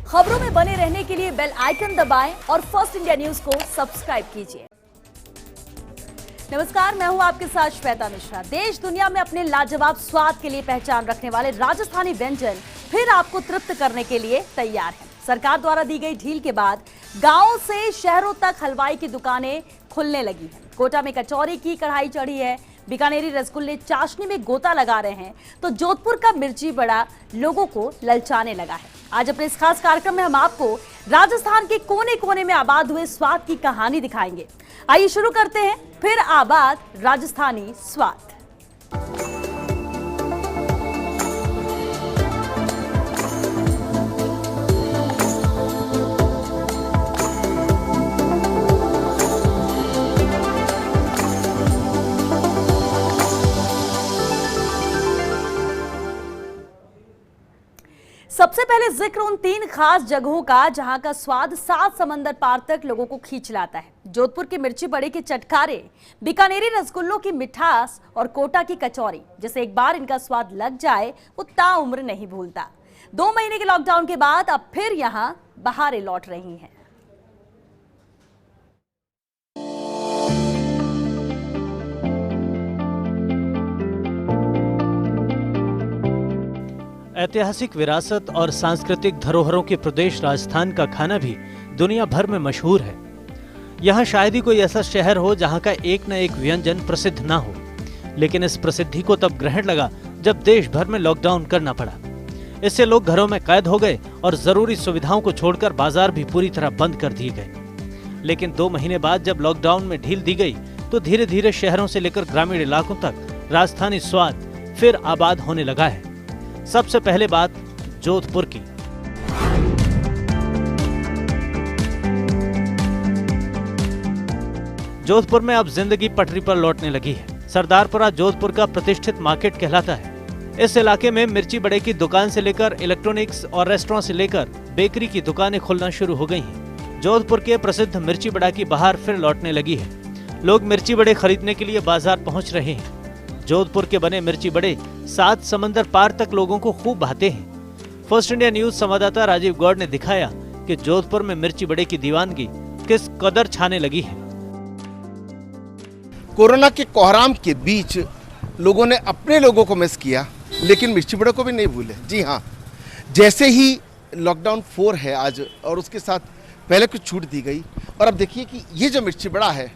खबरों में बने रहने के लिए बेल आइकन दबाएं और फर्स्ट इंडिया न्यूज को सब्सक्राइब कीजिए। नमस्कार, मैं हूं आपके साथ श्वेता मिश्रा। देश दुनिया में अपने लाजवाब स्वाद के लिए पहचान रखने वाले राजस्थानी व्यंजन फिर आपको तृप्त करने के लिए तैयार हैं। सरकार द्वारा दी गई ढील के बाद गांवों से शहरों तक हलवाई की दुकानें खुलने लगी हैं। कोटा में कचौरी की कढ़ाई चढ़ी है, बीकानेरी रसगुल्ले चाशनी में गोता लगा रहे हैं, तो जोधपुर का मिर्ची बड़ा लोगों को ललचाने लगा है। आज अपने इस खास कार्यक्रम में हम आपको राजस्थान के कोने कोने में आबाद हुए स्वाद की कहानी दिखाएंगे। आइए शुरू करते हैं फिर आबाद राजस्थानी स्वाद। सबसे पहले जिक्र उन 3 खास जगहों का जहां का स्वाद 7 समंदर पार तक लोगों को खींच लाता है। जोधपुर के मिर्ची बड़े के चटकारे, बीकानेरी रसगुल्लों की मिठास और कोटा की कचौरी, जिसे एक बार इनका स्वाद लग जाए वो ताउम्र नहीं भूलता। 2 महीने के लॉकडाउन के बाद अब फिर यहां बहारें लौट रही हैं। ऐतिहासिक विरासत और सांस्कृतिक धरोहरों के प्रदेश राजस्थान का खाना भी दुनिया भर में मशहूर है। यहाँ शायद ही कोई ऐसा शहर हो जहाँ का एक न एक व्यंजन प्रसिद्ध ना हो, लेकिन इस प्रसिद्धि को तब ग्रहण लगा जब देश भर में लॉकडाउन करना पड़ा। इससे लोग घरों में कैद हो गए और जरूरी सुविधाओं को छोड़कर बाजार भी पूरी तरह बंद कर दिए गए। लेकिन 2 महीने बाद जब लॉकडाउन में ढील दी गई तो धीरे धीरे शहरों से लेकर ग्रामीण इलाकों तक राजस्थानी स्वाद फिर आबाद होने लगा है। सबसे पहले बात जोधपुर की। जोधपुर में अब जिंदगी पटरी पर लौटने लगी है। सरदारपुरा जोधपुर का प्रतिष्ठित मार्केट कहलाता है। इस इलाके में मिर्ची बड़े की दुकान से लेकर इलेक्ट्रॉनिक्स और रेस्टोरेंट से लेकर बेकरी की दुकानें खुलना शुरू हो गई हैं। जोधपुर के प्रसिद्ध मिर्ची बड़ा की बहार फिर लौटने लगी है। लोग मिर्ची बड़े खरीदने के लिए बाजार पहुंच रहे हैं। जोधपुर के बने मिर्ची बड़े 7 समंदर पार तक लोगों को खूब भाते हैं। फर्स्ट इंडिया न्यूज संवाददाता राजीव गौड़ ने दिखाया कि जोधपुर में मिर्ची बड़े की दीवानगी किस कदर छाने लगी है। कोरोना के कोहराम के बीच लोगों ने अपने लोगों को मिस किया, लेकिन मिर्ची बड़े को भी नहीं भूले। जी हाँ, जैसे ही लॉकडाउन 4 है आज और उसके साथ पहले कुछ छूट दी गई, और अब देखिए कि ये जो मिर्ची बड़ा है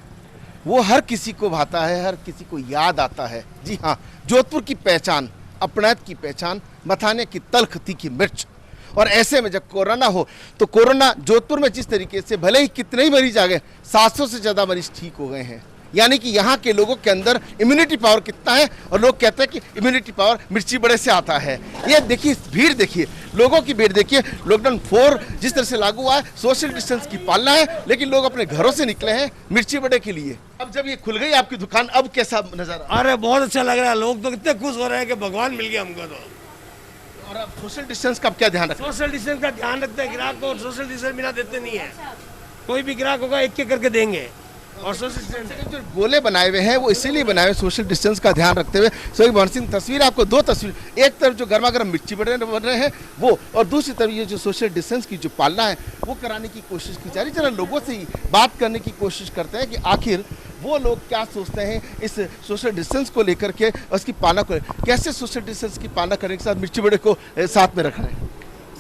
वो हर किसी को भाता है, हर किसी को याद आता है। जी हाँ, जोधपुर की पहचान, अपनायत की पहचान, मथाने की तल्ख तीखी मिर्च। और ऐसे में जब कोरोना हो तो कोरोना जोधपुर में जिस तरीके से भले ही कितने ही मरीज आ गए, 700 से ज़्यादा मरीज ठीक हो गए हैं। यानी कि यहाँ के लोगों के अंदर इम्यूनिटी पावर कितना है, और लोग कहते हैं कि इम्यूनिटी पावर मिर्ची बड़े से आता है। ये देखिए भीड़, देखिए लोगों की भीड़, देखिए लॉकडाउन 4 जिस तरह से लागू हुआ है, सोशल डिस्टेंस की पालना है, लेकिन लोग अपने घरों से निकले हैं मिर्ची बड़े के लिए। अब जब ये खुल गई आपकी दुकान, अब कैसा नजारा? अरे बहुत अच्छा लग रहा है, लोग तो कितने खुश हो रहे हैं कि भगवान मिल गया हमको तो। और अब सोशल डिस्टेंस का क्या ध्यान रखते हैं? सोशल डिस्टेंस का ध्यान रखते हैं, ग्राहक को सोशल डिस्टेंस बिना देते नहीं है। कोई भी ग्राहक होगा एक करके देंगे। और सोशल डिस्टेंस जो गोले बनाए हुए हैं वो इसीलिए बनाए हुए सोशल डिस्टेंस का ध्यान रखते हुए। सोई भवन सिंह, तस्वीर आपको 2 तस्वीर, एक तरफ जो गर्मा गर्म मिर्ची बड़े बन रहे हैं वो, और दूसरी तरफ ये जो सोशल डिस्टेंस की जो पालना है वो कराने की कोशिश की जा रही है। जरा लोगों से ही बात करने की कोशिश करते हैं कि आखिर वो लोग क्या सोचते हैं इस सोशल डिस्टेंस को लेकर के, उसकी पालना को, कैसे सोशल डिस्टेंस की पालना करने के साथ मिर्ची बड़े को साथ में रख रहे हैं।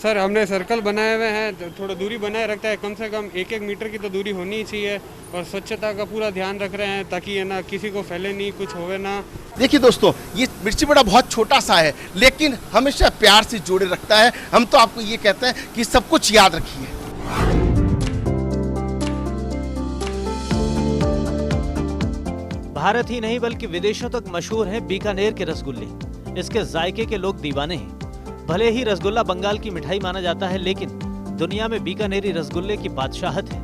सर, हमने सर्कल बनाए हुए हैं, तो थोड़ा दूरी बनाए रखता है, कम से कम 1-1 मीटर की तो दूरी होनी ही चाहिए, और स्वच्छता का पूरा ध्यान रख रहे हैं ताकि ये ना किसी को फैले नहीं, कुछ होवे ना। देखिए दोस्तों, ये मिर्ची बड़ा बहुत छोटा सा है, लेकिन हमेशा प्यार से जोड़े रखता है। हम तो आपको ये कहते हैं कि सब कुछ याद रखिए। भारत ही नहीं बल्कि विदेशों तक मशहूर है बीकानेर के रसगुल्ले। इसके जायके के लोग दीवाने हैं। भले ही रसगुल्ला बंगाल की मिठाई माना जाता है, लेकिन दुनिया में बीकानेरी रसगुल्ले की बादशाहत है।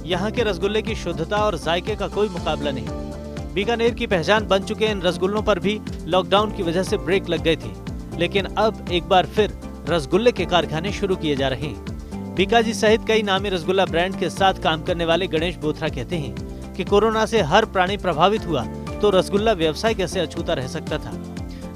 यहाँ के रसगुल्ले की शुद्धता और जायके का कोई मुकाबला नहीं। बीकानेर की पहचान बन चुके इन रसगुल्लों पर भी लॉकडाउन की वजह से ब्रेक लग गए थे, लेकिन अब एक बार फिर रसगुल्ले के कारखाने शुरू किए जा रहे हैं। बीकाजी सहित कई नामी रसगुल्ला ब्रांड के साथ काम करने वाले गणेश बोथरा कहते हैं कि कोरोना से हर प्राणी प्रभावित हुआ तो रसगुल्ला व्यवसाय कैसे अछूता रह सकता था।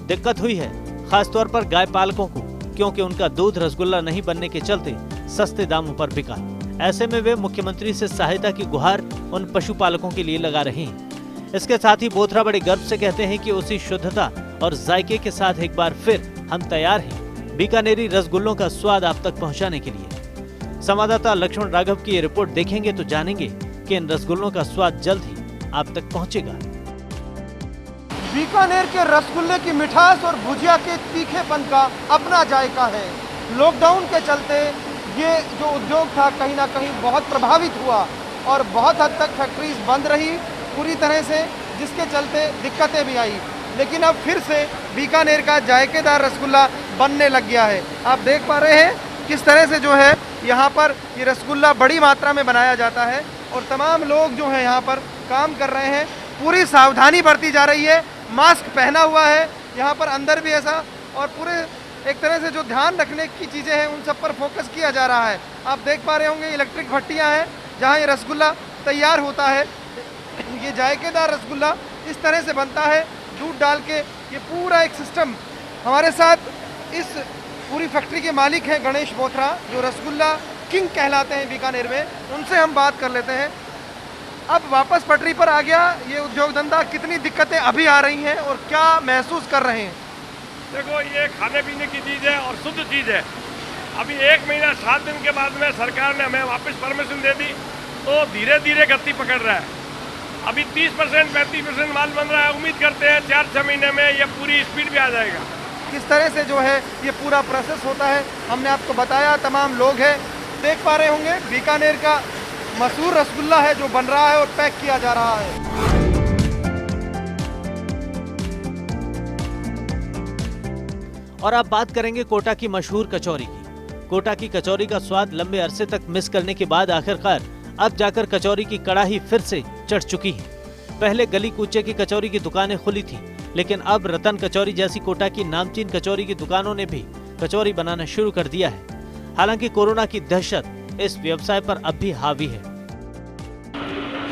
दिक्कत हुई है खासतौर पर गाय पालकों को, क्योंकि उनका दूध रसगुल्ला नहीं बनने के चलते सस्ते दामों पर बिका। ऐसे में वे मुख्यमंत्री से सहायता की गुहार उन पशुपालकों के लिए लगा रहे हैं। इसके साथ ही बोथरा बड़े गर्व से कहते हैं कि उसी शुद्धता और जायके के साथ एक बार फिर हम तैयार हैं बीकानेरी रसगुल्लों का स्वाद आप तक पहुंचाने के लिए। संवाददाता लक्ष्मण राघव की ये रिपोर्ट देखेंगे तो जानेंगे कि इन रसगुल्लों का स्वाद जल्द ही आप तक पहुंचेगा। बीकानेर के रसगुल्ले की मिठास और भुजिया के तीखेपन का अपना जायका है। लॉकडाउन के चलते ये जो उद्योग था कहीं ना कहीं बहुत प्रभावित हुआ और बहुत हद तक फैक्ट्रीज बंद रही पूरी तरह से, जिसके चलते दिक्कतें भी आई। लेकिन अब फिर से बीकानेर का जायकेदार रसगुल्ला बनने लग गया है। आप देख पा रहे हैं किस तरह से जो है यहाँ पर ये रसगुल्ला बड़ी मात्रा में बनाया जाता है और तमाम लोग जो है यहाँ पर काम कर रहे हैं। पूरी सावधानी बरती जा रही है, मास्क पहना हुआ है यहाँ पर अंदर भी ऐसा, और पूरे एक तरह से जो ध्यान रखने की चीज़ें हैं उन सब पर फोकस किया जा रहा है। आप देख पा रहे होंगे इलेक्ट्रिक भट्टियाँ हैं जहाँ ये रसगुल्ला तैयार होता है। ये जायकेदार रसगुल्ला इस तरह से बनता है, दूध डाल के। ये पूरा एक सिस्टम। हमारे साथ इस पूरी फैक्ट्री के मालिक हैं गणेश बोथरा, जो रसगुल्ला किंग कहलाते हैं बीकानेर में। उनसे हम बात कर लेते हैं। अब वापस पटरी पर आ गया ये उद्योग धंधा, कितनी दिक्कतें अभी आ रही हैं और क्या महसूस कर रहे हैं? देखो, ये खाने पीने की चीज़ है और शुद्ध चीज़ है। अभी 1 महीना 7 दिन के बाद में सरकार ने हमें वापस परमिशन दे दी, तो धीरे धीरे गति पकड़ रहा है। अभी 30% 35% माल बन रहा है। उम्मीद करते हैं 4-6 महीने में ये पूरी स्पीड भी आ जाएगा। किस तरह से जो है ये पूरा प्रोसेस होता है हमने आपको बताया। तमाम लोग हैं, देख पा रहे होंगे बीकानेर का मशहूर रसगुल्ला है जो बन रहा है और पैक किया जा रहा है। और अब बात करेंगे कोटा की मशहूर कचौरी की। कोटा की कचौरी का स्वाद लंबे अरसे तक मिस करने के बाद आखिरकार अब जाकर कचौरी की कड़ाही फिर से चढ़ चुकी है। पहले गली कूचे की कचौरी की दुकानें खुली थी, लेकिन अब रतन कचौरी जैसी कोटा की नामचीन कचौरी की दुकानों ने भी कचौरी बनाना शुरू कर दिया है। हालांकि कोरोना की दहशत इस व्यवसाय पर अब भी हावी है।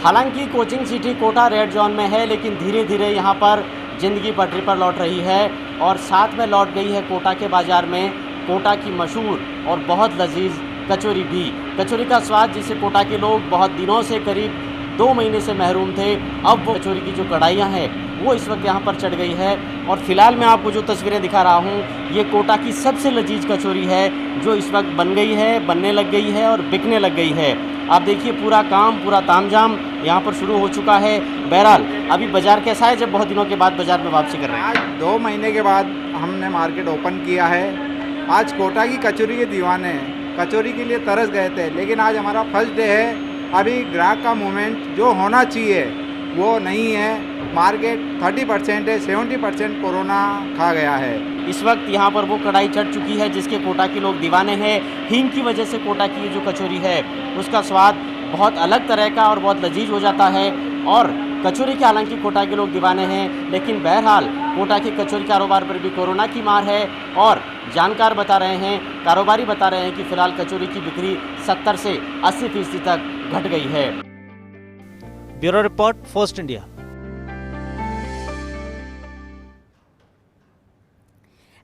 हालांकि coaching city Kota red zone में है, लेकिन धीरे धीरे यहाँ पर जिंदगी पटरी पर लौट रही है और साथ में लौट गई है कोटा के बाजार में कोटा की मशहूर और बहुत लजीज कचौरी भी। कचौरी का स्वाद जिसे कोटा के लोग बहुत दिनों से, करीब 2 महीने से महरूम थे, अब वो कचौरी की जो कढ़ाइयाँ हैं वो इस वक्त यहाँ पर चढ़ गई है। और फिलहाल मैं आपको जो तस्वीरें दिखा रहा हूँ ये कोटा की सबसे लजीज कचौरी है जो इस वक्त बन गई है, बनने लग गई है और बिकने लग गई है। आप देखिए पूरा काम, पूरा तामझाम यहाँ पर शुरू हो चुका है। बहरहाल अभी बाजार कैसा है जब बहुत दिनों के बाद बाजार में वापसी कर रहे हैं? आज 2 महीने के बाद हमने मार्केट ओपन किया है। आज कोटा की कचौरी के दीवाने कचौरी के लिए तरस गए थे, लेकिन आज हमारा फर्स्ट डे है। अभी ग्राहक का मूवमेंट जो होना चाहिए वो नहीं है। मार्केट 30% है, 70% कोरोना खा गया है। इस वक्त यहाँ पर वो कढ़ाई चढ़ चुकी है जिसके कोटा के लोग दीवाने हैं। हींग की वजह से कोटा की ये जो कचौरी है उसका स्वाद बहुत अलग तरह का और बहुत लजीज हो जाता है। और कचौरी के हालांकि कोटा के लोग दीवाने हैं, लेकिन बहरहाल कोटा के कचौरी कारोबार पर भी कोरोना की मार है। और जानकार बता रहे हैं, कारोबारी बता रहे हैं कि फिलहाल कचौरी की बिक्री 70 से 80% तक घट गई है। Bureau report, first India.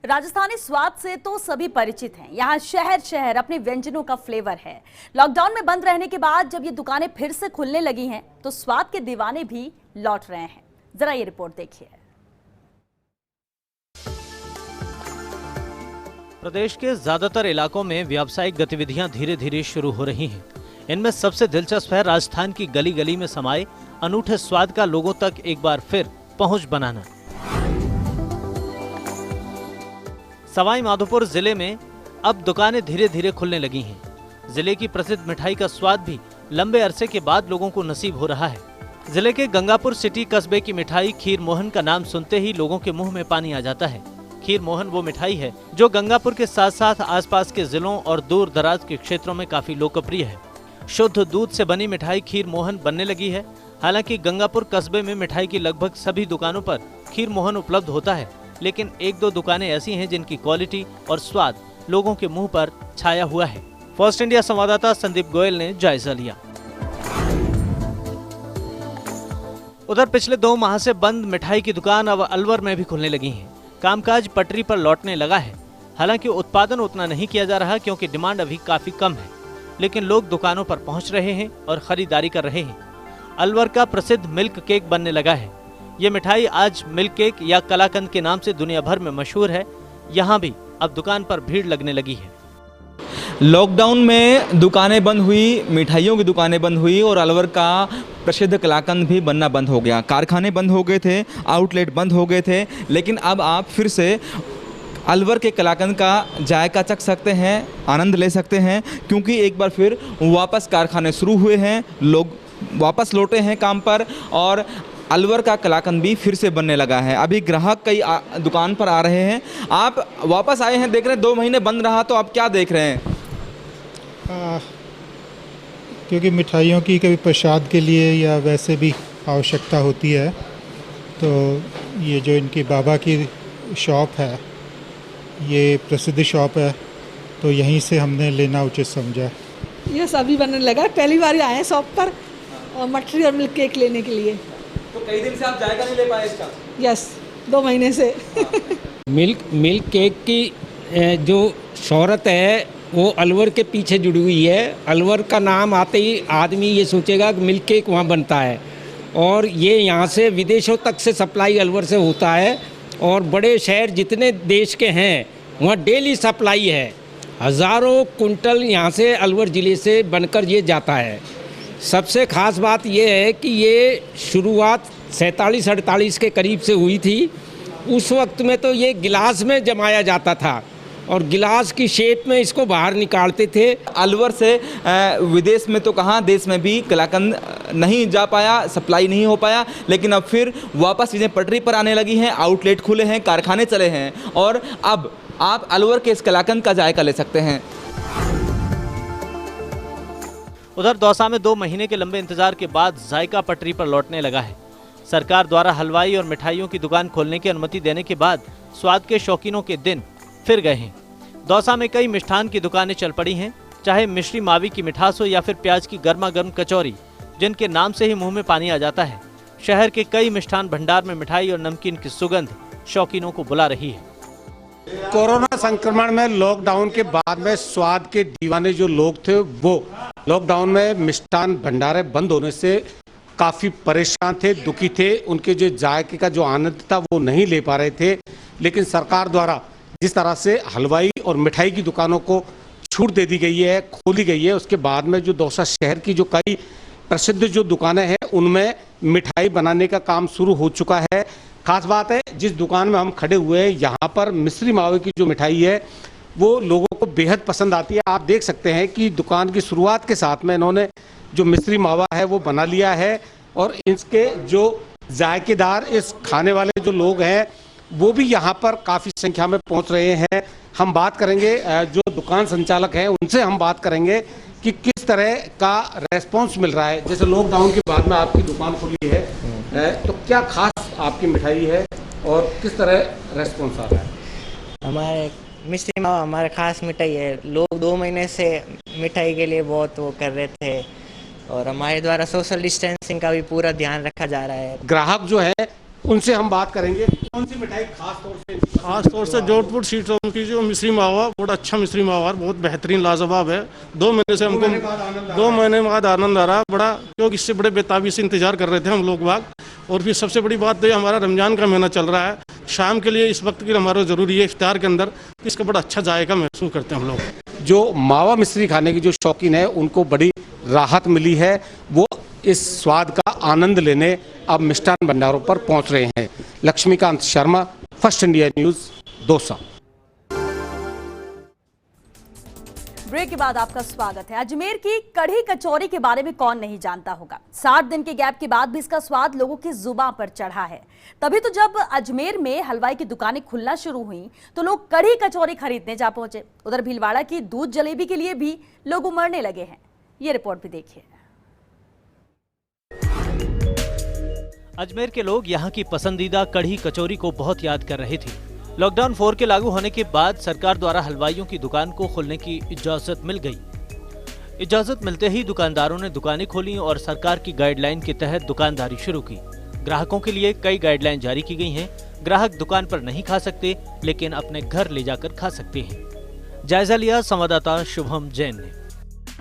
Rajasthani स्वाद से तो सभी परिचित हैं। यहाँ शहर शहर अपने व्यंजनों का फ्लेवर है। लॉकडाउन में बंद रहने के बाद जब ये दुकानें फिर से खुलने लगी हैं तो स्वाद के दीवाने भी लौट रहे हैं। जरा ये रिपोर्ट देखिए। प्रदेश के ज्यादातर इलाकों में व्यावसायिक गतिविधियां धीरे धीरे शुरू हो रही हैं। इनमें सबसे दिलचस्प है राजस्थान की गली गली में समाये अनूठे स्वाद का लोगों तक एक बार फिर पहुंच बनाना। सवाई माधोपुर जिले में अब दुकानें धीरे धीरे खुलने लगी हैं। जिले की प्रसिद्ध मिठाई का स्वाद भी लंबे अरसे के बाद लोगों को नसीब हो रहा है। जिले के गंगापुर सिटी कस्बे की मिठाई खीर मोहन का नाम सुनते ही लोगों के मुंह में पानी आ जाता है। खीर मोहन वो मिठाई है जो गंगापुर के साथ साथ आसपास के जिलों और दूर दराज के क्षेत्रों में काफी लोकप्रिय है। शुद्ध दूध से बनी मिठाई खीर मोहन बनने लगी है। हालांकि गंगापुर कस्बे में मिठाई की लगभग सभी दुकानों पर खीर मोहन उपलब्ध होता है, लेकिन 1-2 दुकानें ऐसी हैं जिनकी क्वालिटी और स्वाद लोगों के मुंह पर छाया हुआ है। फर्स्ट इंडिया संवाददाता संदीप गोयल ने जायजा लिया। उधर पिछले 2 माह से बंद मिठाई की दुकान अब अलवर में भी खुलने लगी हैं। कामकाज पटरी पर लौटने लगा है। हालांकि उत्पादन उतना नहीं किया जा रहा क्योंकि डिमांड अभी काफी कम है, लेकिन लोग दुकानों पर पहुंच रहे हैं और खरीदारी कर रहे हैं। अलवर का प्रसिद्ध मिल्क केक बनने लगा है। ये मिठाई आज मिल्क केक या कलाकंद के नाम से दुनिया भर में मशहूर है। यहाँ भी अब दुकान पर भीड़ लगने लगी है। लॉकडाउन में दुकानें बंद हुई, मिठाइयों की दुकानें बंद हुई और अलवर का प्रसिद्ध कलाकंद भी बनना बंद हो गया। कारखाने बंद हो गए थे, आउटलेट बंद हो गए थे, लेकिन अब आप फिर से अलवर के कलाकंद का जायका चख सकते हैं, आनंद ले सकते हैं, क्योंकि एक बार फिर वापस कारखाने शुरू हुए हैं, लोग वापस लौटे हैं काम पर और अलवर का कलाकंद भी फिर से बनने लगा है। अभी ग्राहक कई दुकान पर आ रहे हैं। आप वापस आए हैं, देख रहे हैं 2 महीने बंद रहा, तो आप क्या देख रहे हैं? क्योंकि मिठाइयों की कभी प्रसाद के लिए या वैसे भी आवश्यकता होती है, तो ये जो इनकी बाबा की शॉप है, ये प्रसिद्ध शॉप है, तो यहीं से हमने लेना उचित समझा। ये सभी बनने लगा, पहली बार आए हैं शॉप पर और मठरी और मिल्क केक लेने के लिए। तो कई दिन से आप जायका नहीं ले पाए इसका? यस, 2 महीने से। मिल्क केक की जो शोहरत है वो अलवर के पीछे जुड़ी हुई है। अलवर का नाम आते ही आदमी ये सोचेगा कि मिल्क केक वहाँ बनता है, और ये यहाँ से विदेशों तक से सप्लाई अलवर से होता है, और बड़े शहर जितने देश के हैं वहाँ डेली सप्लाई है। हज़ारों कुंटल यहाँ से अलवर ज़िले से बनकर ये जाता है। सबसे ख़ास बात ये है कि ये शुरुआत 47-48 के करीब से हुई थी। उस वक्त में तो ये गिलास में जमाया जाता था और गिलास की शेप में इसको बाहर निकालते थे। अलवर से विदेश में तो कहाँ, देश में भी कलाकंद नहीं जा पाया, सप्लाई नहीं हो पाया, लेकिन अब फिर वापस चीज़ें पटरी पर आने लगी हैं, आउटलेट खुले हैं, कारखाने चले हैं और अब आप अलवर के इस कलाकंद का जायका ले सकते हैं। उधर दौसा में 2 महीने के लंबे इंतजार के बाद जायका पटरी पर लौटने लगा है। सरकार द्वारा हलवाई और मिठाइयों की दुकान खोलने की अनुमति देने के बाद स्वाद के शौकीनों के दिन फिर गए हैं। दौसा में कई मिष्ठान की दुकानें चल पड़ी हैं, चाहे मिश्री मावी की मिठास हो या फिर प्याज की गर्मा गर्म कचौरी, जिनके नाम से ही मुंह में पानी आ जाता है। शहर के कई मिष्ठान भंडार में मिठाई और नमकीन की सुगंध शौकीनों को बुला रही है। कोरोना संक्रमण में लॉकडाउन के बाद में स्वाद के दीवाने जो लोग थे, वो लॉकडाउन में मिष्ठान भंडारे बंद होने से काफ़ी परेशान थे, दुखी थे। उनके जो जायके का जो आनंद था वो नहीं ले पा रहे थे। लेकिन सरकार द्वारा जिस तरह से हलवाई और मिठाई की दुकानों को छूट दे दी गई है, खोली गई है, उसके बाद में जो दौसा शहर की जो कई प्रसिद्ध जो दुकानें हैं उनमें मिठाई बनाने का काम शुरू हो चुका है। खास बात है, जिस दुकान में हम खड़े हुए हैं यहाँ पर मिश्री मावे की जो मिठाई है वो लोगों को बेहद पसंद आती है। आप देख सकते हैं कि दुकान की शुरुआत के साथ में इन्होंने जो मिश्री मावा है वो बना लिया है, और इसके जो जायकेदार इस खाने वाले जो लोग हैं वो भी यहाँ पर काफ़ी संख्या में पहुँच रहे हैं। हम बात करेंगे जो दुकान संचालक हैं उनसे, हम बात करेंगे कि किस तरह का रेस्पॉन्स मिल रहा है। जैसे लॉकडाउन के बाद में आपकी दुकान खुली है, तो क्या खास आपकी मिठाई है और किस तरह रेस्पॉन्स आ रहा है? हमारे मिश्री मावा हमारा खास मिठाई है। लोग 2 महीने से मिठाई के लिए बहुत वो कर रहे थे, और हमारे द्वारा सोशल डिस्टेंसिंग का भी पूरा ध्यान रखा जा रहा है। ग्राहक जो है उनसे हम बात करेंगे। कौन सी मिठाई खास तौर से जोधपुर सीटों की जो मिश्री मावा, बहुत अच्छा मिश्री मावा, बहुत बेहतरीन लाजवाब है। 2 महीने से हमको 2 महीने बाद आनंद आ रहा है बड़ा, क्योंकि इससे बड़े बेताबी से इंतजार कर रहे थे हम लोग बाग। और फिर सबसे बड़ी बात तो ये हमारा रमजान का महीना चल रहा है, शाम के लिए इस वक्त की हमारा ज़रूरी है इफ्तार के अंदर, इसका बड़ा अच्छा जायका महसूस करते हैं हम लोग। जो मावा मिश्री खाने की जो शौकीन है उनको बड़ी राहत मिली है, वो इस स्वाद का आनंद लेने अब मिष्ठान भंडारों पर पहुंच रहे हैं। Laxmikant Sharma, first India news, Dausa. Break के बाद आपका स्वागत है। अजमेर की कढ़ी कचौरी के बारे में कौन नहीं जानता होगा। 60 दिन के गैप के बाद भी इसका स्वाद लोगों की जुबान पर चढ़ा है। तभी तो जब अजमेर में हलवाई की दुकानें खुलना शुरू हुई तो लोग कढ़ी कचौरी खरीदने जा पहुंचे। उधर भीलवाड़ा की दूध जलेबी के लिए भी लोग उमड़ने लगे हैं। ये रिपोर्ट भी देखिए। अजमेर के लोग यहाँ की पसंदीदा कढ़ी कचौरी को बहुत याद कर रहे थे। लॉकडाउन 4 के लागू होने के बाद सरकार द्वारा हलवाइयों की दुकान को खोलने की इजाजत मिल गई। इजाजत मिलते ही दुकानदारों ने दुकानें खोली और सरकार की गाइडलाइन के तहत दुकानदारी शुरू की। ग्राहकों के लिए कई गाइडलाइन जारी की गई हैं। ग्राहक दुकान पर नहीं खा सकते, लेकिन अपने घर ले जाकर खा सकते हैं। जायजा लिया संवाददाता शुभम जैन ने।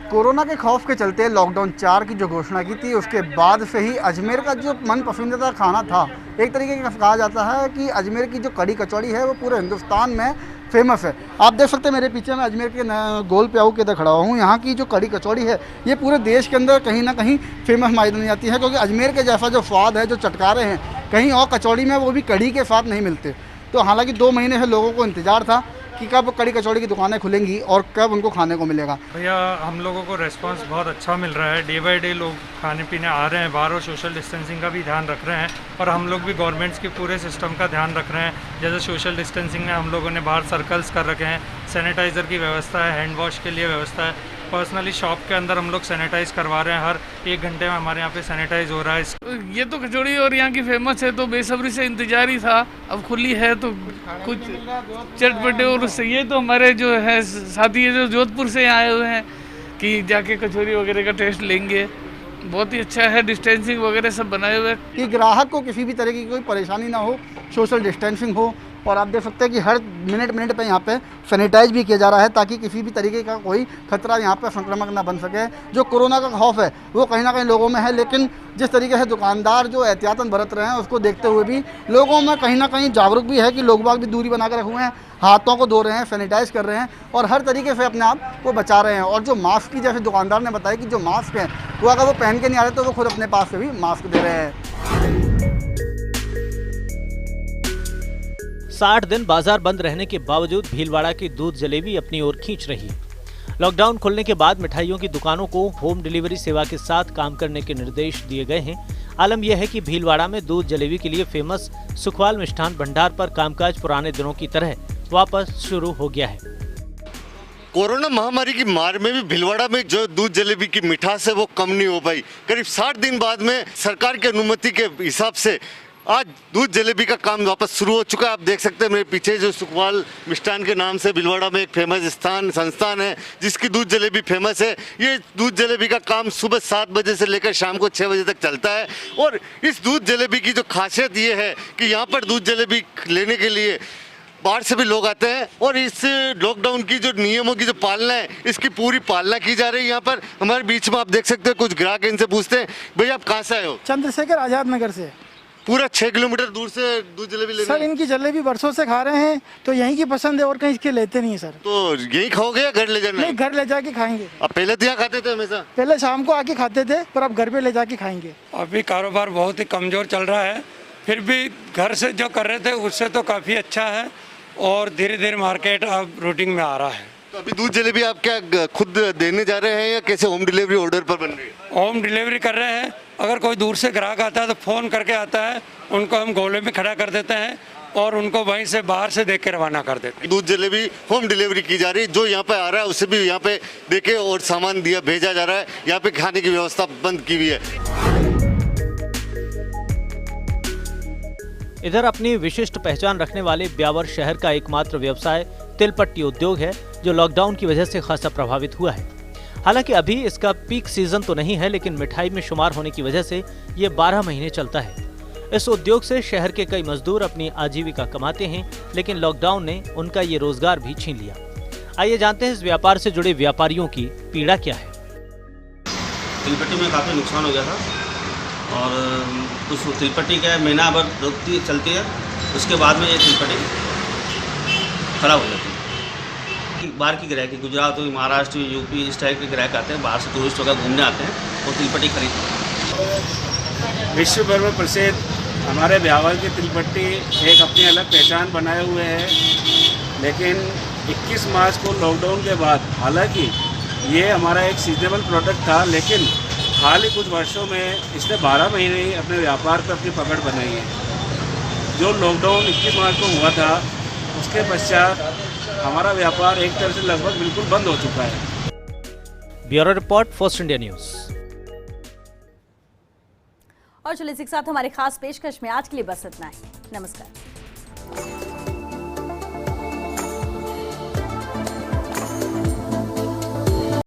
कोरोना के खौफ के चलते लॉकडाउन 4 की जो घोषणा की थी, उसके बाद से ही अजमेर का जो मन पसंदीदा खाना था, एक तरीके का कहा जाता है कि अजमेर की जो कड़ी कचौड़ी है वो पूरे हिंदुस्तान में फेमस है। आप देख सकते हैं मेरे पीछे मैं अजमेर के गोल प्याऊ के इधर खड़ा हूँ। यहाँ की जो कड़ी कचौड़ी है ये पूरे देश के अंदर कहीं ना कहीं फेमस मानी जाती है, क्योंकि अजमेर के जैसा जो स्वाद है, जो चटकारे हैं, कहीं और कचौड़ी में वो भी कड़ी के साथ नहीं मिलते। तो हालांकि 2 महीने से लोगों को इंतजार था कि कब कड़ी कचौड़ी की दुकानें खुलेंगी और कब उनको खाने को मिलेगा। भैया हम लोगों को रेस्पांस बहुत अच्छा मिल रहा है। डे बाय डे लोग खाने पीने आ रहे हैं बाहर और सोशल डिस्टेंसिंग का भी ध्यान रख रहे हैं, और हम लोग भी गवर्नमेंट्स के पूरे सिस्टम का ध्यान रख रहे हैं। जैसे सोशल डिस्टेंसिंग में हम लोगों ने बाहर सर्कल्स कर रखे हैं, सैनिटाइज़र की व्यवस्था है, हैंड वॉश के लिए व्यवस्था है। पर्सनली शॉप के अंदर हम लोग सैनिटाइज करवा रहे हैं, हर 1 घंटे में हमारे यहाँ पे सैनिटाइज हो रहा है। ये तो कचौड़ी और यहाँ की फेमस है, तो बेसब्री से इंतजार ही था। अब खुली है तो कुछ चटपटे, और उससे ये तो हमारे जो है साथी है जो जोधपुर से आए हुए हैं कि जाके कचौड़ी वगैरह का टेस्ट लेंगे। बहुत ही अच्छा है, डिस्टेंसिंग वगैरह सब बनाए हुए कि ग्राहक को किसी भी तरह की कोई परेशानी ना हो, सोशल डिस्टेंसिंग हो। और आप देख सकते हैं कि हर मिनट पे यहाँ पे सैनिटाइज भी किया जा रहा है, ताकि किसी भी तरीके का कोई खतरा यहाँ पे संक्रमण ना बन सके। जो कोरोना का खौफ है वो कहीं ना कहीं लोगों में है, लेकिन जिस तरीके से दुकानदार जो एहतियातन बरत रहे हैं उसको देखते हुए भी लोगों में कहीं ना कहीं जागरूक भी है कि लोग बाग भी दूरी बना कर रखे हुए हैं, हाथों को धो रहे हैं, सैनिटाइज कर रहे हैं और हर तरीके से अपने आप को बचा रहे हैं। और जो मास्क की, जैसे दुकानदार ने बताया कि जो मास्क है वो अगर वो पहन के नहीं आ रहे तो वो खुद अपने पास से भी मास्क दे रहे हैं। 60 दिन बाजार बंद रहने के बावजूद भीलवाड़ा की दूध जलेबी अपनी ओर खींच रही है। लॉकडाउन खुलने के बाद मिठाइयों की दुकानों को होम डिलीवरी सेवा के साथ काम करने के निर्देश दिए गए हैं। आलम यह है कि भीलवाड़ा में दूध जलेबी के लिए फेमस सुखवाल मिष्ठान भंडार पर कामकाज पुराने दिनों की तरह वापस शुरू हो गया है। कोरोना महामारी की मार में भी भीलवाड़ा में जो दूध जलेबी की मिठास है वो कम नहीं हो पाई। करीब 60 दिन बाद में सरकार की अनुमति के हिसाब से आज दूध जलेबी का काम वापस शुरू हो चुका है। आप देख सकते हैं मेरे पीछे जो सुखवाल मिष्ठान के नाम से भीलवाड़ा में एक फेमस संस्थान है जिसकी दूध जलेबी फेमस है। ये दूध जलेबी का काम सुबह 7 बजे से लेकर शाम को 6 बजे तक चलता है। और इस दूध जलेबी की जो खासियत ये है कि यहाँ पर दूध जलेबी लेने के लिए बाहर से भी लोग आते हैं और इस लॉकडाउन की जो नियमों की जो पालना है इसकी पूरी पालना की जा रही है। यहाँ पर हमारे बीच में आप देख सकते हैं कुछ ग्राहक, इनसे पूछते हैं भैया आप कहाँ से आए हो? चंद्रशेखर आजाद नगर से। पूरा 6 किलोमीटर दूर से दूध जलेबी लेने? सर इनकी जलेबी बरसों से खा रहे हैं तो यहीं की पसंद है और कहीं इसके लेते नहीं है सर। तो यहीं खाओगे या घर ले जाना? नहीं, घर ले जाके खाएंगे। अब पहले तो यहाँ खाते थे हमेशा? पहले शाम को आके खाते थे पर अब घर पे ले जाके खाएंगे। अभी कारोबार बहुत ही कमज़ोर चल रहा है, फिर भी घर से जो कर रहे थे उससे तो काफ़ी अच्छा है और धीरे धीरे मार्केट अब रूटीन में आ रहा है। तो अभी दूध जलेबी आप क्या खुद देने जा रहे हैं या कैसे होम डिलीवरी ऑर्डर पर बन रही है? होम डिलीवरी कर रहे हैं। अगर कोई दूर से ग्राहक आता है तो फ़ोन करके आता है, उनको हम गोले में खड़ा कर देते हैं और उनको वहीं से बाहर से देख के रवाना कर देते हैं। दूध जलेबी होम डिलीवरी की जा रही है, जो यहाँ पे आ रहा है उसे भी यहाँ पे देके और सामान भेजा जा रहा है। यहाँ पे खाने की व्यवस्था बंद की हुई है। इधर अपनी विशिष्ट पहचान रखने वाले ब्यावर शहर का एकमात्र व्यवसाय तिलपट्टी उद्योग है, जो लॉकडाउन की वजह से खासा प्रभावित हुआ है। हालांकि अभी इसका पीक सीजन तो नहीं है, लेकिन मिठाई में शुमार होने की वजह से ये 12 महीने चलता है। इस उद्योग से शहर के कई मजदूर अपनी आजीविका कमाते हैं, लेकिन लॉकडाउन ने उनका ये रोजगार भी छीन लिया। आइए जानते हैं इस व्यापार से जुड़े व्यापारियों की पीड़ा क्या है। तिलपट्टी में काफ़ी नुकसान हो गया था और उस तिलपट्टी का महीना भर चलती है, उसके बाद में ये तिलपट्टी खराब हो जाती है। बाहर की ग्राहक, गुजरात, महाराष्ट्र, यूपी इस टाइप के ग्राहक आते हैं, बाहर से टूरिस्ट वगैरह घूमने आते हैं और तिलपट्टी खरीदते हैं। विश्व भर में प्रसिद्ध हमारे ब्यावर की तिलपट्टी एक अपनी अलग पहचान बनाए हुए है, लेकिन 21 मार्च को लॉकडाउन के बाद, हालांकि ये हमारा एक सीजनेबल प्रोडक्ट था, लेकिन हाल ही कुछ वर्षों में इसने 12 महीने ही अपने व्यापार पर अपनी पकड़ बनाई है। जो लॉकडाउन 21 मार्च को हुआ था उसके पश्चात हमारा व्यापार एक तरह से लगभग बिल्कुल बंद हो चुका है। Bureau report, first India news. और चलिए इसी के साथ हमारे खास पेशकश में आज के लिए बस इतना ही। नमस्कार।